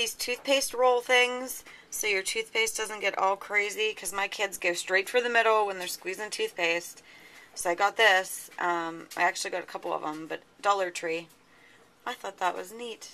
these toothpaste roll things so your toothpaste doesn't get all crazy, because my kids go straight for the middle when they're squeezing toothpaste. So I got this. I actually got a couple of them, but Dollar Tree. I thought that was neat.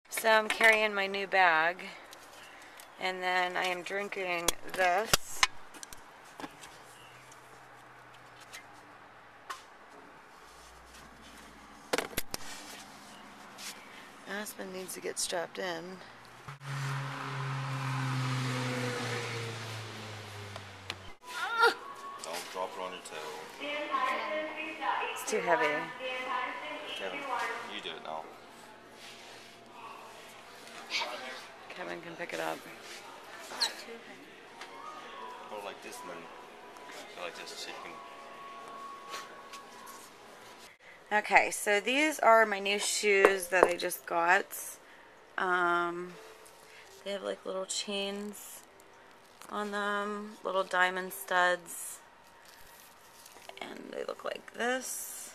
So I'm carrying my new bag, and then I am drinking this. Aspen needs to get strapped in. Don't drop it on your toe. It's too heavy. Kevin, you do it now. Kevin can pick it up. Go like this and then go like this so you can... Okay, so these are my new shoes that I just got. They have like little chains on them, little diamond studs, and they look like this.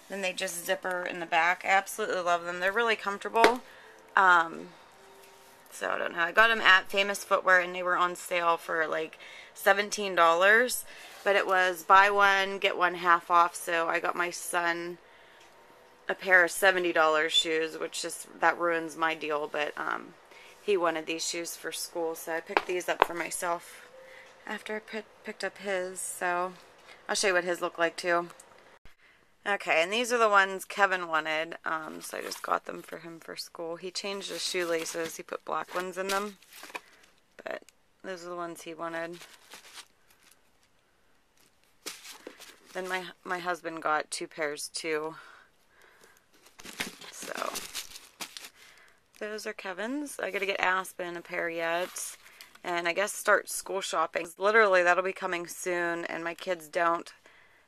Then they just zipper in the back. I absolutely love them. They're really comfortable. So I don't know. I got them at Famous Footwear and they were on sale for like $17. But it was buy one, get one half off. So I got my son a pair of $70 shoes, which just, that ruins my deal. But he wanted these shoes for school. So I picked these up for myself after I picked up his. So I'll show you what his look like too. Okay, and these are the ones Kevin wanted, so I just got them for him for school. He changed his shoelaces, he put black ones in them, but those are the ones he wanted. Then my husband got 2 pairs too, so those are Kevin's. I gotta get Aspen a pair yet, and I guess start school shopping. Literally, that'll be coming soon, and my kids don't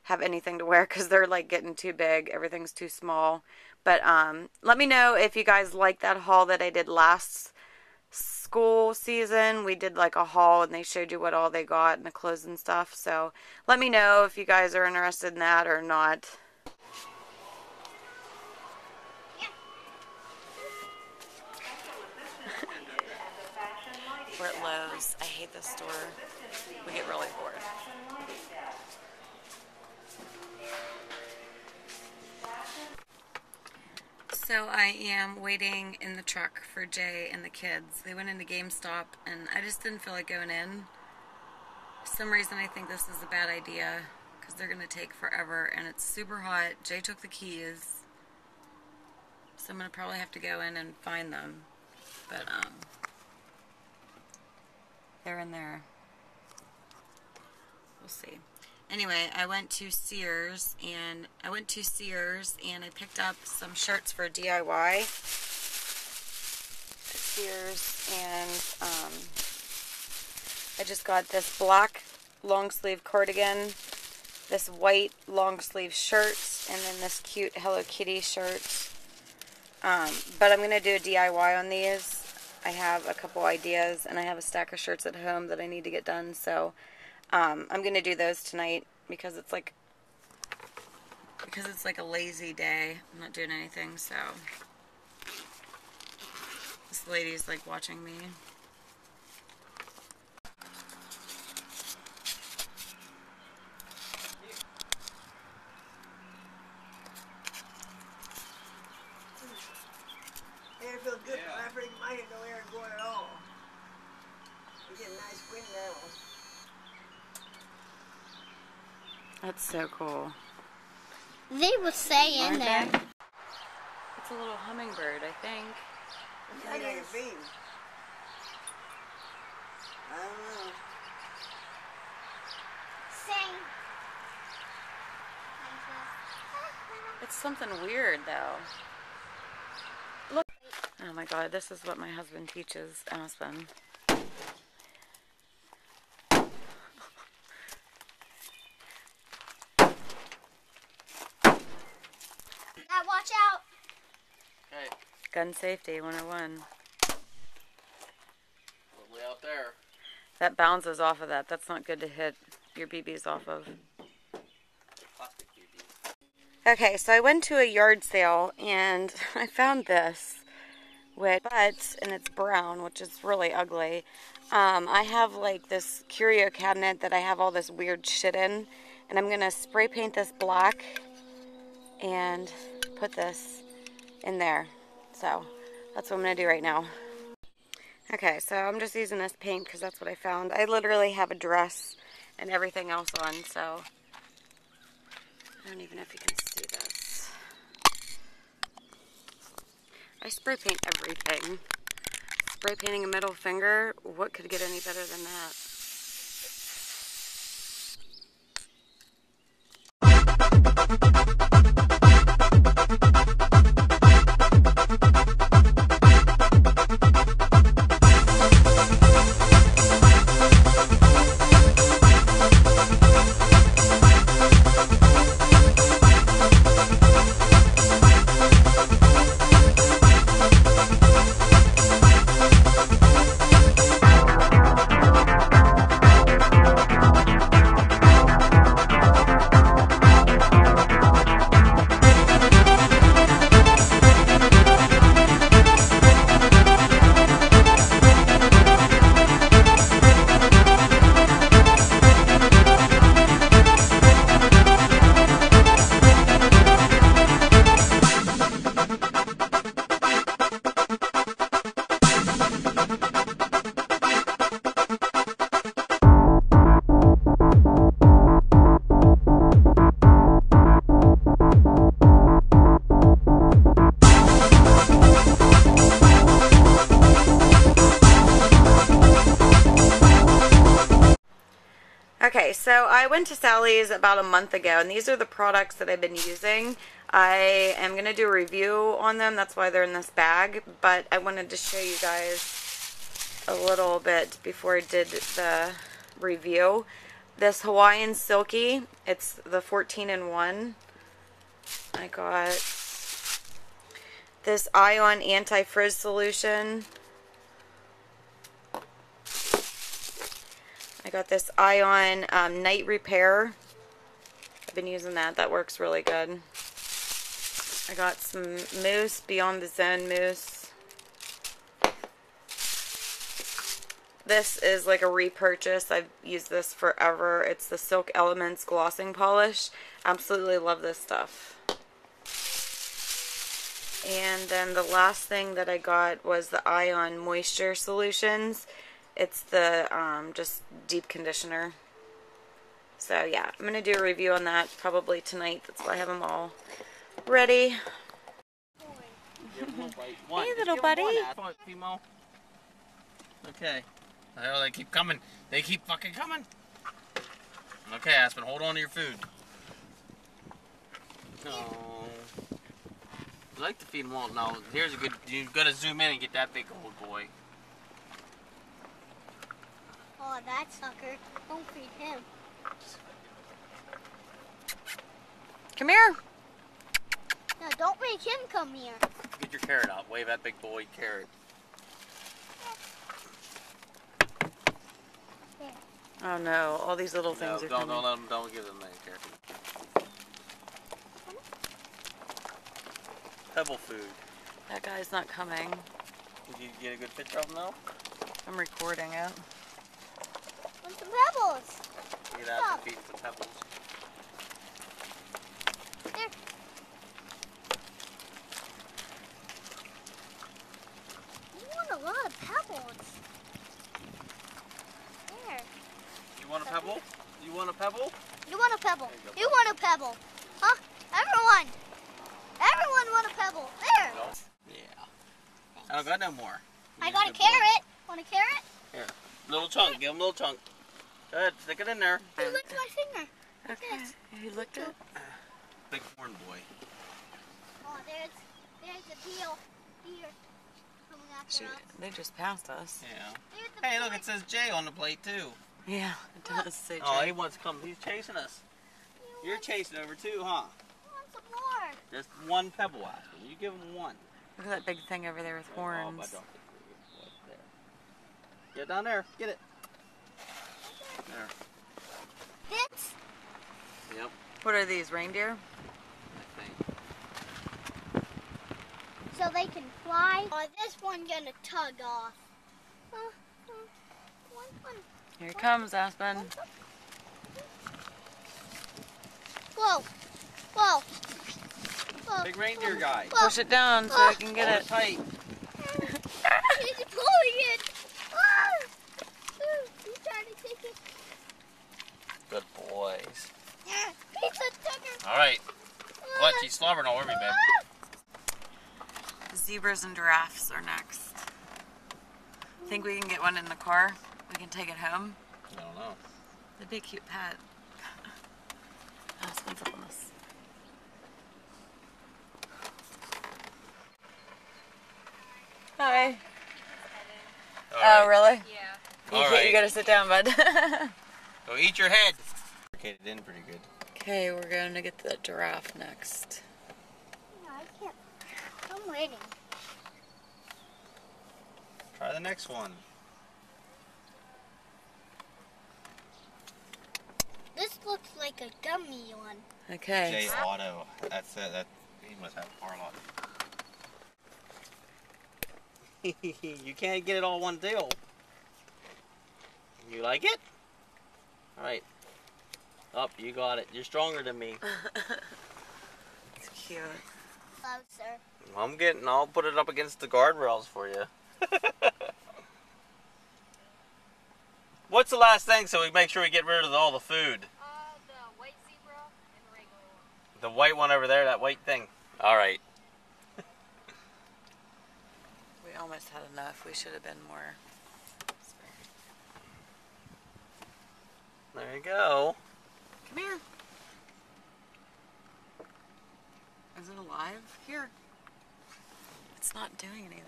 have anything to wear because they're like getting too big. Everything's too small. But let me know if you guys like that haul that I did last school season. We did like a haul and they showed you what all they got and the clothes and stuff. So let me know if you guys are interested in that or not. We're at Lowe's. I hate this store. We get really bored. So I am waiting in the truck for Jay and the kids. They went into GameStop and I just didn't feel like going in. For some reason I think this is a bad idea because they're going to take forever and it's super hot. Jay took the keys. So I'm going to probably have to go in and find them. But they're in there. We'll see. Anyway, I went to Sears and I picked up some shirts for DIY at Sears, and I just got this black long sleeve cardigan, this white long sleeve shirt, and then this cute Hello Kitty shirt. But I'm going to do a DIY on these. I have a couple ideas and I have a stack of shirts at home that I need to get done, so I'm going to do those tonight because it's like a lazy day. I'm not doing anything, so this lady's like watching me. It feels good. Yeah. I think mine no air going at all. We get a nice wind now. That's so cool. They will stay in there. It's a little hummingbird, I think. I need a beam. I don't know. Sing. It's something weird, though. Look. Oh my god, this is what my husband teaches Aspen. Watch out. Okay. Gun safety 101. Lovely out there. That bounces off of that. That's not good to hit your BBs off of. Plastic BBs. Okay, so I went to a yard sale and I found this. and it's brown, which is really ugly. I have like this curio cabinet that I have all this weird shit in, and I'm gonna spray paint this black and put this in there. So that's what I'm gonna do right now. Okay, so I'm just using this paint because that's what I found. I literally have a dress and everything else on, so I don't even know if you can see this. I spray paint everything. Spray painting a middle finger, what could get any better than that? Okay, so I went to Sally's about a month ago, and these are the products that I've been using. I am going to do a review on them, that's why they're in this bag, but I wanted to show you guys a little bit before I did the review. This Hawaiian Silky, it's the 14-in-1. I got this Ion Anti-Frizz Solution. I got this Ion Night Repair. I've been using that. That works really good. I got some mousse, Beyond the Zone mousse. This is like a repurchase. I've used this forever. It's the Silk Elements Glossing Polish. Absolutely love this stuff. And then the last thing that I got was the Ion Moisture Solutions. It's the just deep conditioner. So yeah, I'm going to do a review on that probably tonight. That's why I have them all ready. Hey little buddy. Okay. Oh, they keep coming. They keep fucking coming. Okay, Aspen, hold on to your food. Oh. You like to feed them all. No, here's a good, you gotta zoom in and get that big old boy. Oh, that sucker. Don't feed him. Come here. No, don't make him come here. Get your carrot out. Wave that big boy carrot. There. Oh no, all these little things are coming. Don't let them, don't give them that carrot. Pebble food. That guy's not coming. Did you get a good picture of him though? I'm recording it. Want some pebbles? Get out and feed some pebbles. There. You want a lot of pebbles. There. You want a pebble? You want a pebble? You want a pebble. You want a pebble. Huh? Everyone. Everyone want a pebble. There. No. Yeah. I don't got no more. I got a carrot. Want a carrot? Here. Little chunk. Give him a little chunk. Go ahead. Stick it in there. He licked my finger. Okay, he looked at. Big corn boy. Oh, there's the peel here. Coming after Shoot, us. they just passed us. Yeah. There's the Hey, look, peel. it says Jay on the plate too. Yeah, it does say Oh, Jay. he wants to come. He's chasing us. You You're want- chasing over too, huh? you want some more. Just one pebble, Aspen. You give him one. Look at that big thing over there with Oh, horns. I don't think we get there. Get down there. Get it. There. This? Yep. What are these, reindeer? I think. so they can fly. Oh, this one's gonna tug off. Here he comes, Aspen. Whoa, whoa, whoa. Big reindeer guy. Whoa. Push it down so I can get Hold it. tight. He's pulling it. He's trying to take it. Good boys. He's a tugger. All right. What? She's slobbering all over me, babe. Zebras and giraffes are next. Think we can get one in the car? We can take it home? I don't know. It'd be a cute pet. Aspen's up on this. Hi. All Oh, right. really? Yeah. All right. You gotta sit down, bud. Go eat your head. Okay, it in pretty good. Okay, we're gonna get the giraffe next. No, I can't. I'm waiting. Try the next one. This looks like a gummy one. Okay. J Auto. That's it. That he must have a car lot. You can't get it all one deal. You like it? All right. Up, you got it. You're stronger than me. It's cute. Closer. I'll put it up against the guardrails for you. What's the last thing so we make sure we get rid of all the food? The white zebra and the regular one. The white one over there, that white thing. All right. We almost had enough. We should have been more. There you go. Come here. Is it alive? Here. It's not doing anything.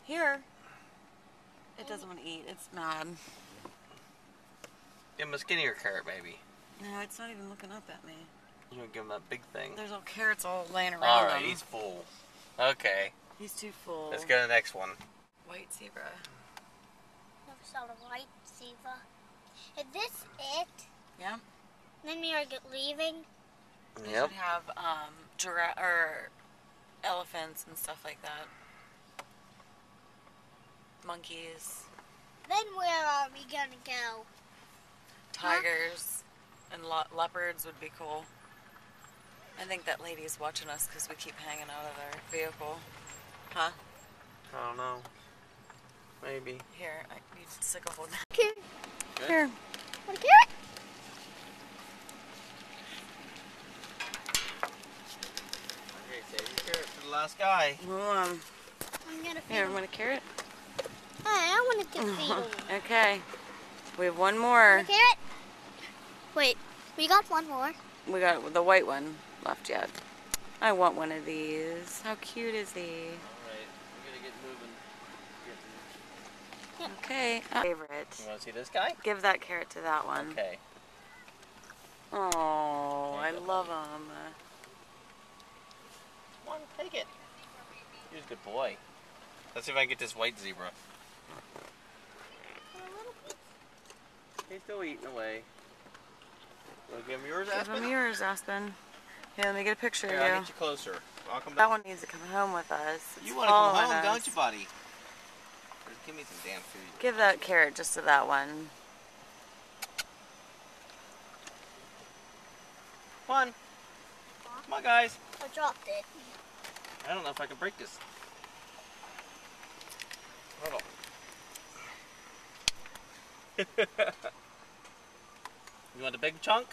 Here. It doesn't want to eat. It's mad. Give him a skinnier carrot, baby. No, it's not even looking up at me. You gonna give him that big thing. There's all carrots all laying around All right, him. he's full. Okay, He's too full. let's go to the next one. White zebra. Never saw the white zebra. Is this it? Yeah. Then we are leaving. They Yep. should have giraffe or elephants and stuff like that. Monkeys, Then where are we gonna go? tigers, and leopards would be cool. I think that lady's watching us because we keep hanging out of our vehicle. Huh? I don't know. Maybe. Here, I need to stick a hold. Carrot. Good. Here. Want a carrot? Okay, save your carrot for the last guy. Um, I'm gonna feed here, him. want a carrot? Hi, I want to feed him. Okay. We have one Want more. a carrot? Wait, we got one more. We got the white one left yet. I want one of these. How cute is he? Alright, we gotta get moving. Okay. Favorite. You wanna see this guy? Give that carrot to that one. Okay. Oh, I love him. Come on, take it. He's a good boy. Let's see if I can get this white zebra. He's still eating away. Wanna give him yours, Give Aspen? him yours, Aspen. Here, let me get a picture Here, of I'll you. get you closer. I'll come That back. one needs to come home with us. It's You wanna come following home, us. don't you, buddy? Give me some damn food. Give that carrot just to that one. Come on. Come on, guys. I dropped it. I don't know if I can break this. Hold on. You want the big chunk?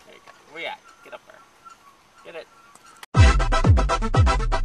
There you go. Where you at? Get up there. Get it.